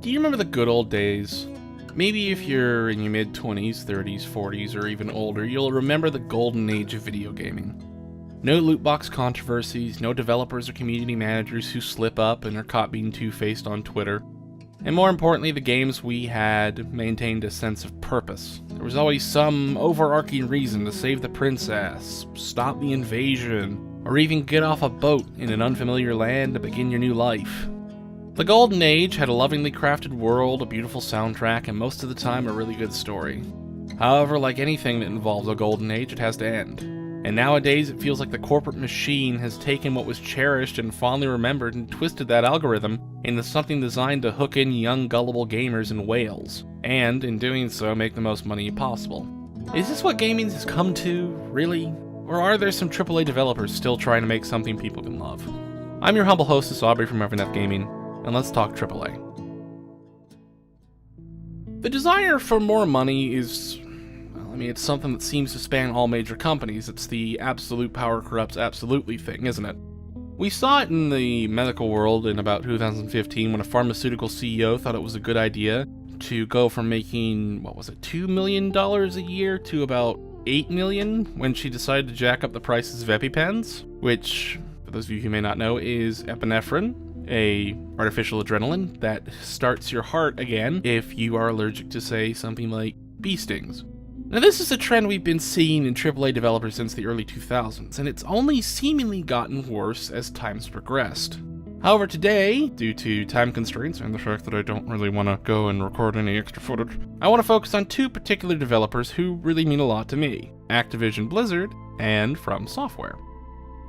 Do you remember the good old days? Maybe if you're in your mid-20s, 30s, 40s, or even older, you'll remember the golden age of video gaming. No loot box controversies, no developers or community managers who slip up and are caught being two-faced on Twitter. And more importantly, the games we had maintained a sense of purpose. There was always some overarching reason to save the princess, stop the invasion, or even get off a boat in an unfamiliar land to begin your new life. The Golden Age had a lovingly crafted world, a beautiful soundtrack, and most of the time a really good story. However, like anything that involves a Golden Age, it has to end. And nowadays it feels like the corporate machine has taken what was cherished and fondly remembered and twisted that algorithm into something designed to hook in young gullible gamers in whales, and in doing so make the most money possible. Is this what gaming has come to, really? Or are there some AAA developers still trying to make something people can love? I'm your humble hostess Aubrey from Evernet Gaming, and let's talk AAA. The desire for more money is, it's something that seems to span all major companies. It's the absolute power corrupts absolutely thing, isn't it? We saw it in the medical world in about 2015 when a pharmaceutical CEO thought it was a good idea to go from making, $2 million a year to about $8 million when she decided to jack up the prices of EpiPens, which, for those of you who may not know, is epinephrine, a artificial adrenaline that starts your heart again if you are allergic to, say, something like bee stings. Now, this is a trend we've been seeing in AAA developers since the early 2000s, and it's only seemingly gotten worse as time's progressed. However, today, due to time constraints and the fact that I don't really want to go and record any extra footage, I want to focus on two particular developers who really mean a lot to me: Activision Blizzard and From Software.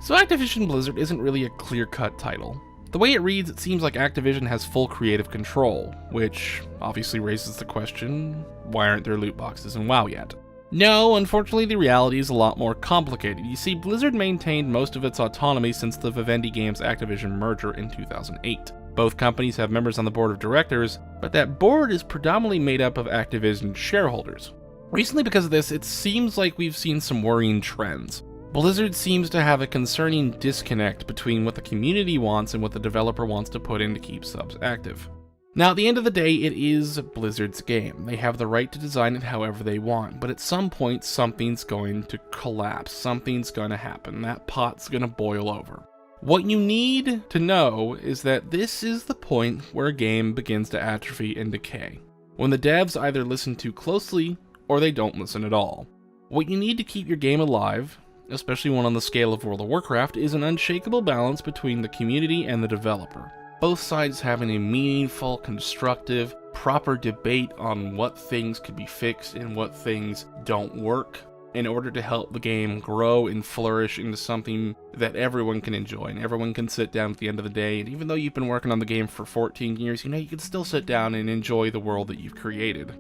So Activision Blizzard isn't really a clear-cut title. The way it reads, it seems like Activision has full creative control, which obviously raises the question, why aren't there loot boxes in WoW yet? No, unfortunately the reality is a lot more complicated. You see, Blizzard maintained most of its autonomy since the Vivendi Games Activision merger in 2008. Both companies have members on the board of directors, but that board is predominantly made up of Activision shareholders. Recently, because of this, it seems like we've seen some worrying trends. Blizzard seems to have a concerning disconnect between what the community wants and what the developer wants to put in to keep subs active. Now, at the end of the day, it is Blizzard's game. They have the right to design it however they want, but at some point, something's going to collapse. Something's going to happen. That pot's going to boil over. What you need to know is that this is the point where a game begins to atrophy and decay, when the devs either listen too closely or they don't listen at all. What you need to keep your game alive, especially one on the scale of World of Warcraft, is an unshakable balance between the community and the developer. Both sides having a meaningful, constructive, proper debate on what things could be fixed and what things don't work in order to help the game grow and flourish into something that everyone can enjoy and everyone can sit down at the end of the day. And even though you've been working on the game for 14 years, you can still sit down and enjoy the world that you've created.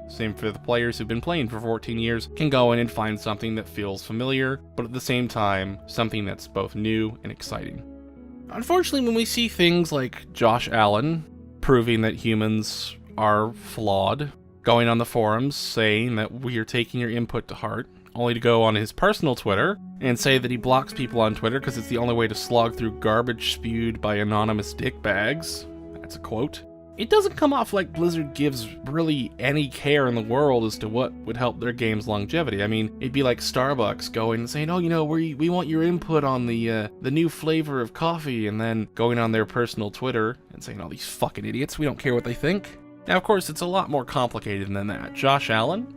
Same for the players who've been playing for 14 years, can go in and find something that feels familiar, but at the same time, something that's both new and exciting. Unfortunately, when we see things like Josh Allen proving that humans are flawed, going on the forums saying that we are taking your input to heart, only to go on his personal Twitter and say that he blocks people on Twitter because it's the only way to slog through garbage spewed by anonymous dickbags, that's a quote. It doesn't come off like Blizzard gives really any care in the world as to what would help their game's longevity. It'd be like Starbucks going and saying, we want your input on the new flavor of coffee, and then going on their personal Twitter and saying, oh, these fucking idiots, we don't care what they think. Now, of course, it's a lot more complicated than that. Josh Allen,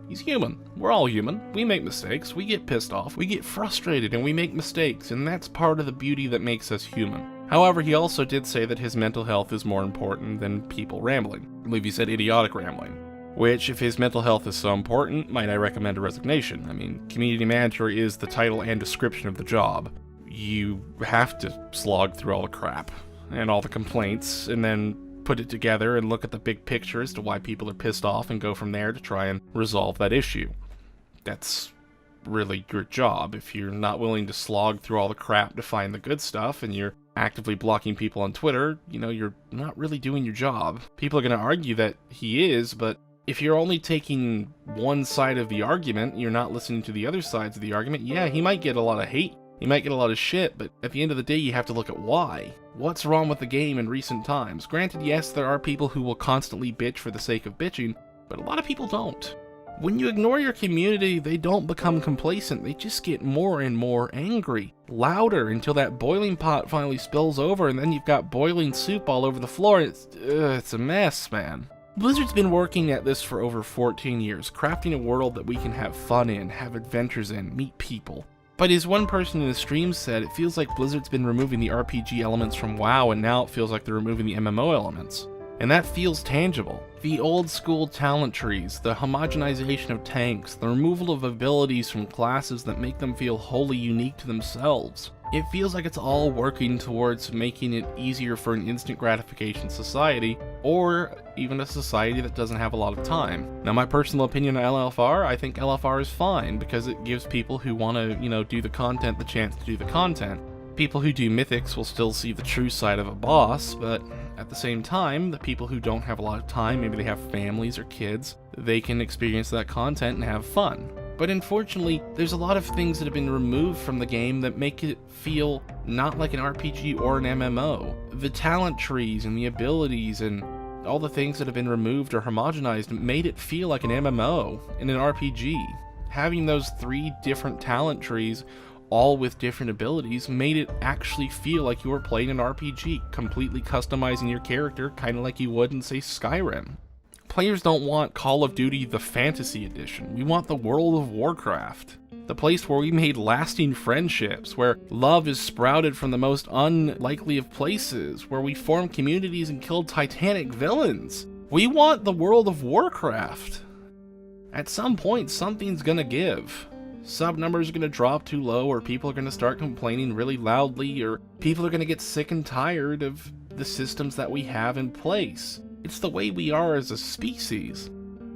he's human. We're all human. We make mistakes. We get pissed off. We get frustrated, and we make mistakes, and that's part of the beauty that makes us human. However, he also did say that his mental health is more important than people rambling. I believe he said idiotic rambling. Which, if his mental health is so important, might I recommend a resignation? Community manager is the title and description of the job. You have to slog through all the crap and all the complaints, and then put it together and look at the big picture as to why people are pissed off and go from there to try and resolve that issue. That's really your job. If you're not willing to slog through all the crap to find the good stuff and you're actively blocking people on Twitter, you're not really doing your job. People are going to argue that he is, but if you're only taking one side of the argument, you're not listening to the other sides of the argument, yeah, he might get a lot of hate You might get a lot of shit, but at the end of the day, you have to look at why. What's wrong with the game in recent times? Granted, yes, there are people who will constantly bitch for the sake of bitching, but a lot of people don't. When you ignore your community, they don't become complacent, they just get more and more angry. Louder until that boiling pot finally spills over, and then you've got boiling soup all over the floor. It's a mess, man. Blizzard's been working at this for over 14 years, crafting a world that we can have fun in, have adventures in, meet people. But as one person in the stream said, it feels like Blizzard's been removing the RPG elements from WoW, and now it feels like they're removing the MMO elements. And that feels tangible. The old school talent trees, the homogenization of tanks, the removal of abilities from classes that make them feel wholly unique to themselves. It feels like it's all working towards making it easier for an instant gratification society, or even a society that doesn't have a lot of time. Now, my personal opinion on LFR, I think LFR is fine because it gives people who want to, do the content the chance to do the content. People who do mythics will still see the true side of a boss, but at the same time, the people who don't have a lot of time, maybe they have families or kids, they can experience that content and have fun. But unfortunately, there's a lot of things that have been removed from the game that make it feel not like an RPG or an MMO. The talent trees and the abilities and all the things that have been removed or homogenized made it feel like an MMO in an RPG. Having those 3 different talent trees, all with different abilities, made it actually feel like you were playing an RPG, completely customizing your character, kind of like you would in, say, Skyrim. Players don't want Call of Duty the Fantasy Edition, we want the World of Warcraft. The place where we made lasting friendships, where love is sprouted from the most unlikely of places, where we formed communities and killed titanic villains. We want the World of Warcraft. At some point, something's gonna give. Sub numbers are going to drop too low, or people are going to start complaining really loudly, or people are going to get sick and tired of the systems that we have in place. It's the way we are as a species.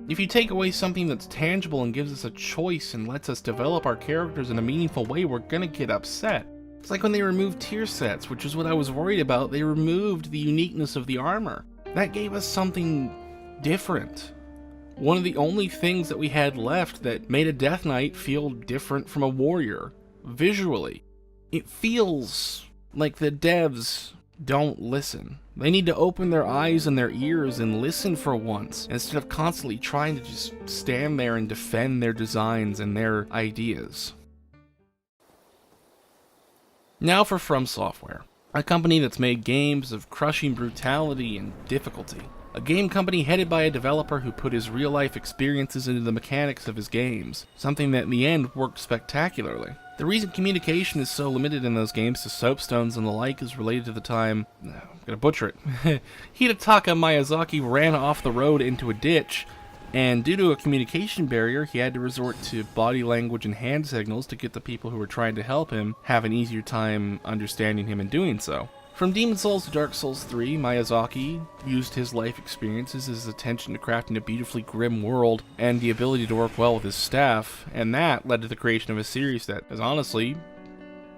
If you take away something that's tangible and gives us a choice and lets us develop our characters in a meaningful way, we're going to get upset. It's like when they removed tier sets, which is what I was worried about. They removed the uniqueness of the armor. That gave us something different. One of the only things that we had left that made a Death Knight feel different from a warrior, visually. It feels like the devs don't listen. They need to open their eyes and their ears and listen for once, instead of constantly trying to just stand there and defend their designs and their ideas. Now for From Software, a company that's made games of crushing brutality and difficulty. A game company headed by a developer who put his real-life experiences into the mechanics of his games, something that in the end worked spectacularly. The reason communication is so limited in those games to soapstones and the like is related to the time, I'm gonna butcher it, Hidetaka Miyazaki ran off the road into a ditch, and due to a communication barrier, he had to resort to body language and hand signals to get the people who were trying to help him have an easier time understanding him and doing so. From Demon's Souls to Dark Souls 3, Miyazaki used his life experiences, his attention to crafting a beautifully grim world, and the ability to work well with his staff, and that led to the creation of a series that has honestly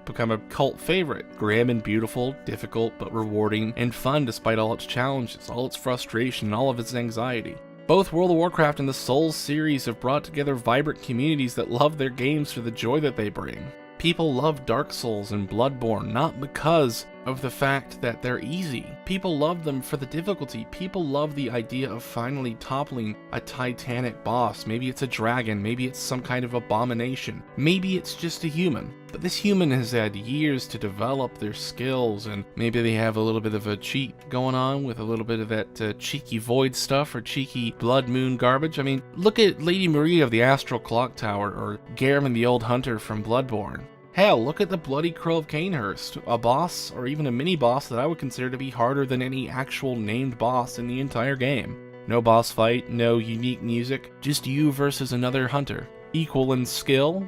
become a cult favorite. Grim and beautiful, difficult but rewarding, and fun despite all its challenges, all its frustration, and all of its anxiety. Both World of Warcraft and the Souls series have brought together vibrant communities that love their games for the joy that they bring. People love Dark Souls and Bloodborne not because of the fact that they're easy. People love them for the difficulty. People love the idea of finally toppling a titanic boss. Maybe it's a dragon, maybe it's some kind of abomination, maybe it's just a human. But this human has had years to develop their skills, and maybe they have a little bit of a cheat going on with a little bit of that cheeky void stuff or cheeky blood moon garbage. I mean, look at Lady Maria of the Astral Clock Tower, or Garamond the Old Hunter from Bloodborne. Hell, look at the Bloody Crow of Cainhurst, a boss, or even a mini-boss that I would consider to be harder than any actual named boss in the entire game. No boss fight, no unique music, just you versus another hunter. Equal in skill?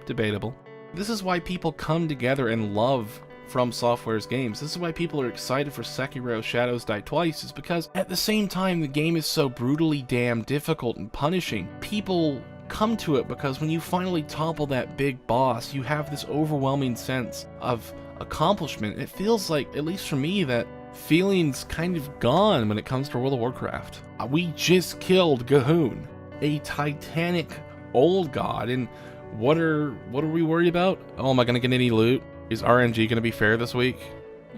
Debatable. This is why people come together and love From Software's games. This is why people are excited for Sekiro Shadows Die Twice, is because at the same time the game is so brutally damn difficult and punishing, people come to it because when you finally topple that big boss, you have this overwhelming sense of accomplishment. It feels like, at least for me, that feeling's kind of gone when it comes to World of Warcraft. We just killed Gahoon, a titanic old god, and What are we worried about? Oh, am I gonna get any loot? Is RNG gonna be fair this week?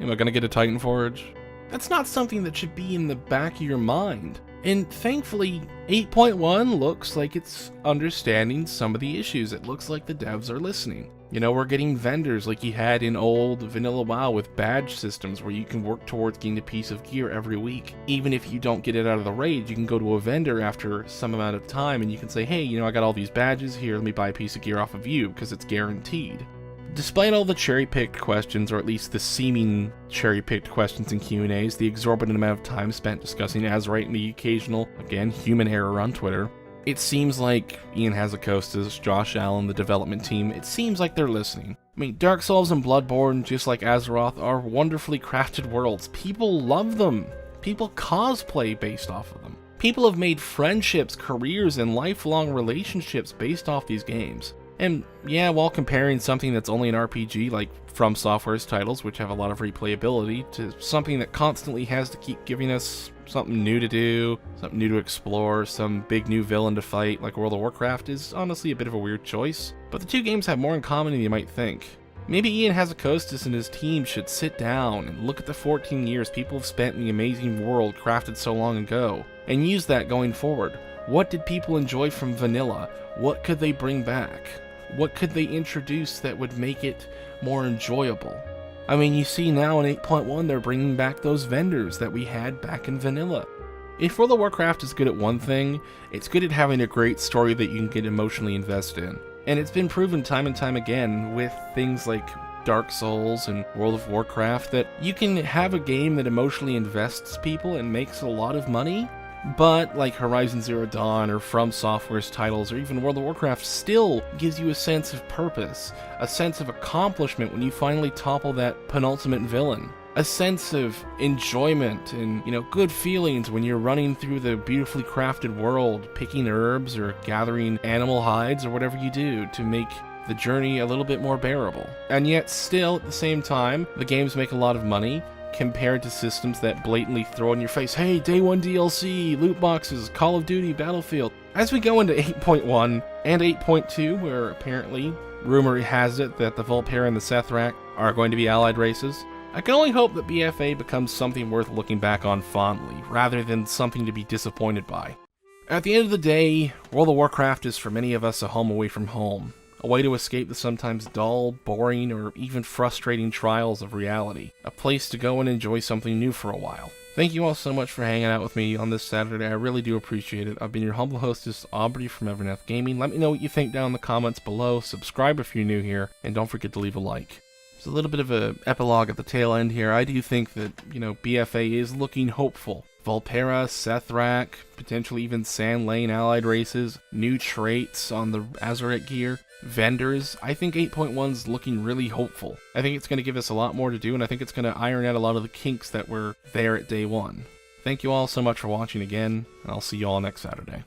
Am I gonna get a Titan Forge? That's not something that should be in the back of your mind. And thankfully, 8.1 looks like it's understanding some of the issues. It looks like the devs are listening. You know, we're getting vendors like you had in old vanilla WoW with badge systems where you can work towards getting a piece of gear every week. Even if you don't get it out of the raid, you can go to a vendor after some amount of time and you can say, hey, you know, I got all these badges here, let me buy a piece of gear off of you because it's guaranteed. Despite all the cherry-picked questions, or at least the seeming cherry-picked questions in Q&As, the exorbitant amount of time spent discussing Azerite and the occasional, again, human error on Twitter, it seems like Ian Hazzikostas, Josh Allen, the development team, it seems like they're listening. I mean, Dark Souls and Bloodborne, just like Azeroth, are wonderfully crafted worlds. People love them. People cosplay based off of them. People have made friendships, careers, and lifelong relationships based off these games. And yeah, while comparing something that's only an RPG like From Software's titles, which have a lot of replayability, to something that constantly has to keep giving us something new to do, something new to explore, some big new villain to fight like World of Warcraft is honestly a bit of a weird choice. But the two games have more in common than you might think. Maybe Ian Hazzikostas and his team should sit down and look at the 14 years people have spent in the amazing world crafted so long ago, and use that going forward. What did people enjoy from vanilla? What could they bring back? What could they introduce that would make it more enjoyable? I mean, you see now in 8.1 they're bringing back those vendors that we had back in vanilla. If World of Warcraft is good at one thing, it's good at having a great story that you can get emotionally invested in. And it's been proven time and time again with things like Dark Souls and World of Warcraft that you can have a game that emotionally invests people and makes a lot of money, but like Horizon Zero Dawn or From Software's titles or even World of Warcraft still gives you a sense of purpose, a sense of accomplishment when you finally topple that penultimate villain, a sense of enjoyment and, you know, good feelings when you're running through the beautifully crafted world, picking herbs or gathering animal hides or whatever you do to make the journey a little bit more bearable. And yet still, at the same time, the games make a lot of money compared to systems that blatantly throw in your face, hey, day one DLC, loot boxes, Call of Duty, Battlefield. As we go into 8.1 and 8.2, where apparently rumor has it that the Volpera and the Sethrak are going to be allied races, I can only hope that BFA becomes something worth looking back on fondly, rather than something to be disappointed by. At the end of the day, World of Warcraft is for many of us a home away from home, a way to escape the sometimes dull, boring, or even frustrating trials of reality, a place to go and enjoy something new for a while. Thank you all so much for hanging out with me on this Saturday. I really do appreciate it. I've been your humble hostess, Aubrey from Evernath Gaming. Let me know what you think down in the comments below. Subscribe if you're new here, and don't forget to leave a like. There's a little bit of an epilogue at the tail end here. I do think that, you know, BFA is looking hopeful. Volpera, Sethrak, potentially even Sand Lane allied races, new traits on the Azerite gear, vendors. I think 8.1's looking really hopeful. I think it's going to give us a lot more to do, and I think it's going to iron out a lot of the kinks that were there at day one. Thank you all so much for watching again, and I'll see you all next Saturday.